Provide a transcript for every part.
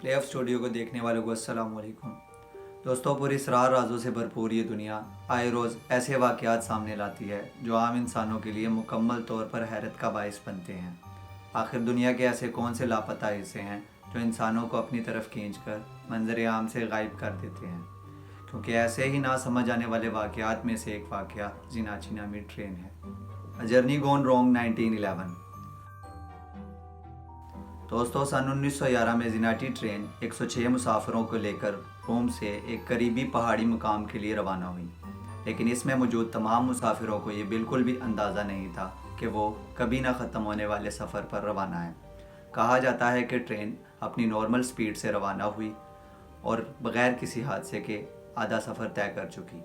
Play of studio को देखने वालों को अस्सलाम वालेकुम। दोस्तों, पूरी इसरार राजों से भरपूर ये दुनिया आए रोज़ ऐसे वाक़यात सामने लाती है जो आम इंसानों के लिए मुकम्मल तौर पर हैरत का बाइस बनते हैं। आखिर दुनिया के ऐसे कौन से लापता हिस्से हैं जो इंसानों को अपनी तरफ खींचकर मंजर आम से गायब कर देते हैं, क्योंकि ऐसे ही ना समझ आने वाले वाक़यात में से एक वाक़या जिनाची नामी ट्रेन है। A journey gone wrong 1911। दोस्तों, सन 1911 में जिनाटी ट्रेन 106 मुसाफिरों को लेकर रोम से एक करीबी पहाड़ी मुकाम के लिए रवाना हुई, लेकिन इसमें मौजूद तमाम मुसाफिरों को ये बिल्कुल भी अंदाज़ा नहीं था कि वो कभी ना ख़त्म होने वाले सफ़र पर रवाना है। कहा जाता है कि ट्रेन अपनी नॉर्मल स्पीड से रवाना हुई और बग़ैर किसी हादसे के आधा सफ़र तय कर चुकी।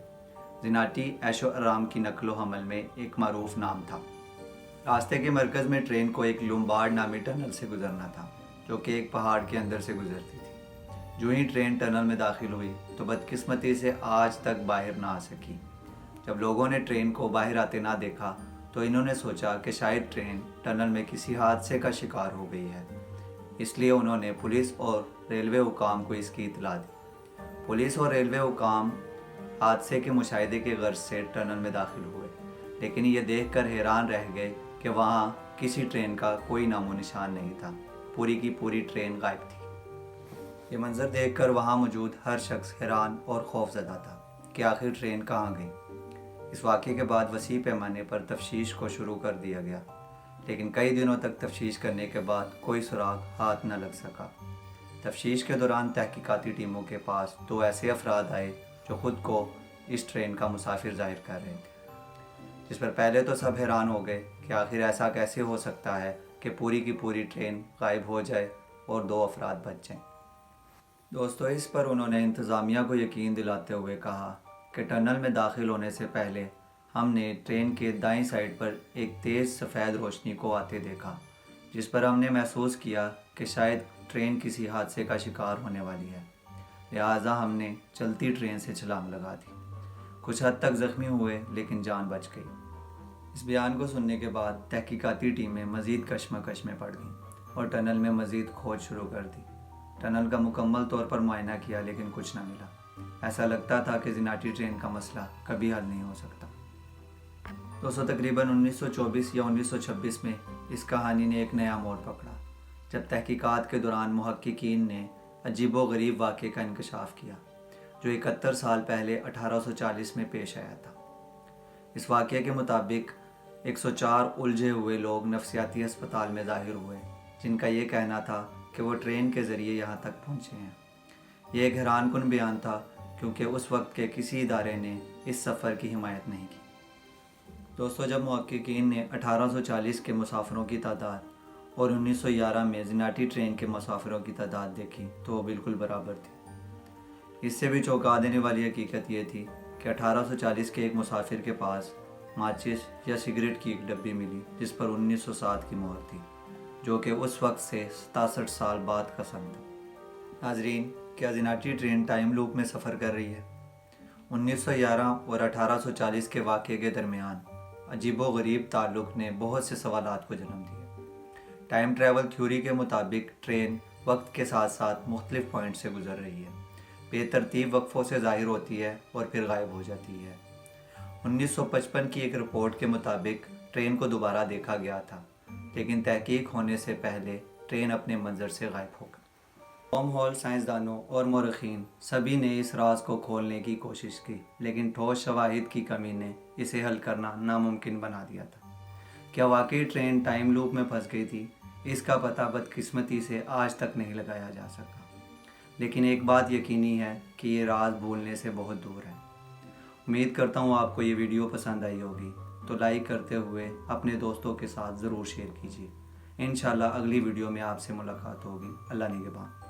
जिनाटी ऐशो आराम की नकलो हमल में एक मारूफ नाम था। रास्ते के मरकज़ में ट्रेन को एक लुम्बार्ड नामी टनल से गुजरना था, जो कि एक पहाड़ के अंदर से गुजरती थी। जो ही ट्रेन टनल में दाखिल हुई तो बदकिस्मती से आज तक बाहर ना आ सकी। जब लोगों ने ट्रेन को बाहर आते ना देखा तो इन्होंने सोचा कि शायद ट्रेन टनल में किसी हादसे का शिकार हो गई है, इसलिए उन्होंने पुलिस और रेलवे हुकाम को इसकी इतला दी। पुलिस और रेलवे हुकाम हादसे के मुशाहिदे के गर्ज से टनल में दाखिल हुए, लेकिन ये देखकर हैरान रह गए कि वहाँ किसी ट्रेन का कोई नामो निशान नहीं था। पूरी की पूरी ट्रेन गायब थी। ये मंजर देखकर वहाँ मौजूद हर शख्स हैरान और खौफजदा था कि आखिर ट्रेन कहाँ गई। इस वाक़े के बाद वसी पैमाने पर तफ्तीश को शुरू कर दिया गया, लेकिन कई दिनों तक तफ्तीश करने के बाद कोई सुराग हाथ न लग सका। तफ्तीश के दौरान तहकीकाती टीमों के पास दो ऐसे अफराद आए जो ख़ुद को इस ट्रेन का मुसाफिर जाहिर कर रहे थे, जिस पर पहले तो सब हैरान हो गए कि आखिर ऐसा कैसे हो सकता है कि पूरी की पूरी ट्रेन गायब हो जाए और दो अफराद बच जाएं। दोस्तों, इस पर उन्होंने इंतज़ामिया को यकीन दिलाते हुए कहा कि टनल में दाखिल होने से पहले हमने ट्रेन के दाईं साइड पर एक तेज़ सफ़ेद रोशनी को आते देखा, जिस पर हमने महसूस किया कि शायद ट्रेन किसी हादसे का शिकार होने वाली है। लिहाजा हमने चलती ट्रेन से छलांग लगा दी। कुछ हद तक ज़ख्मी हुए, लेकिन जान बच गई। इस बयान को सुनने के बाद तहकीकाती टीमें मज़ीद कशमकश में पड़ गईं और टनल में मज़ीद खोज शुरू कर दी। टनल का मुकम्मल तौर पर मुआयना किया, लेकिन कुछ न मिला। ऐसा लगता था कि जिनाटी ट्रेन का मसला कभी हल नहीं हो सकता। दोस्तों, तकरीबन 1924 या 1926 में इस कहानी ने एक नया मोड़ पकड़ा, जब तहकीकात के दौरान मुहक्किकीन ने अजीबो गरीब वाक़े का इंकशाफ किया, जो 71 साल पहले 1840 में पेश आया था। इस वाक़े के मुताबिक 104 उलझे हुए लोग नफसियाती अस्पताल में ज़ाहिर हुए, जिनका ये कहना था कि वो ट्रेन के ज़रिए यहाँ तक पहुँचे हैं। ये एक हैरानकुन बयान था, क्योंकि उस वक्त के किसी इदारे ने इस सफ़र की हिमायत नहीं की। दोस्तों, जब मुहक्किकीन ने 1840 के मुसाफिरों की तादाद और 1911 में जिनाटी ट्रेन के मुसाफिरों की तादाद देखी तो वो बिल्कुल बराबर थी। इससे भी चौंका देने वाली हकीकत ये थी कि 1840 के एक मुसाफिर के पास माचिस या सिगरेट की एक डब्बी मिली, जिस पर 1907 की मोहर थी, जो कि उस वक्त से 67 साल बाद का सन था। नाजरीन, क्या जिनाटी ट्रेन टाइम लूप में सफ़र कर रही है? 1911 और 1840 के वाक़े के दरमियान अजीबो गरीब ताल्लुक़ ने बहुत से सवालात को जन्म दिया। टाइम ट्रैवल थ्योरी के मुताबिक ट्रेन वक्त के साथ साथ मुख्तलिफ पॉइंट से गुजर रही है, बेतरतीब वक्फ़ों से ज़ाहिर होती है और फिर गायब हो जाती है। 1955 की एक रिपोर्ट के मुताबिक ट्रेन को दोबारा देखा गया था, लेकिन तहकीक होने से पहले ट्रेन अपने मंजर से गायब हो गई। वर्म होल साइंसदानों और मौरखीन सभी ने इस राज को खोलने की कोशिश की, लेकिन ठोस शवाहिद की कमी ने इसे हल करना नामुमकिन बना दिया था। क्या वाकई ट्रेन टाइम लूप में फंस गई थी? इसका पता बदकिस्मती से आज तक नहीं लगाया जा सका, लेकिन एक बात यकीनी है कि ये राज भूलने से बहुत दूर है। उम्मीद करता हूँ आपको ये वीडियो पसंद आई होगी, तो लाइक करते हुए अपने दोस्तों के साथ ज़रूर शेयर कीजिए। इंशाल्लाह अगली वीडियो में आपसे मुलाकात होगी। अल्लाह निगहबान।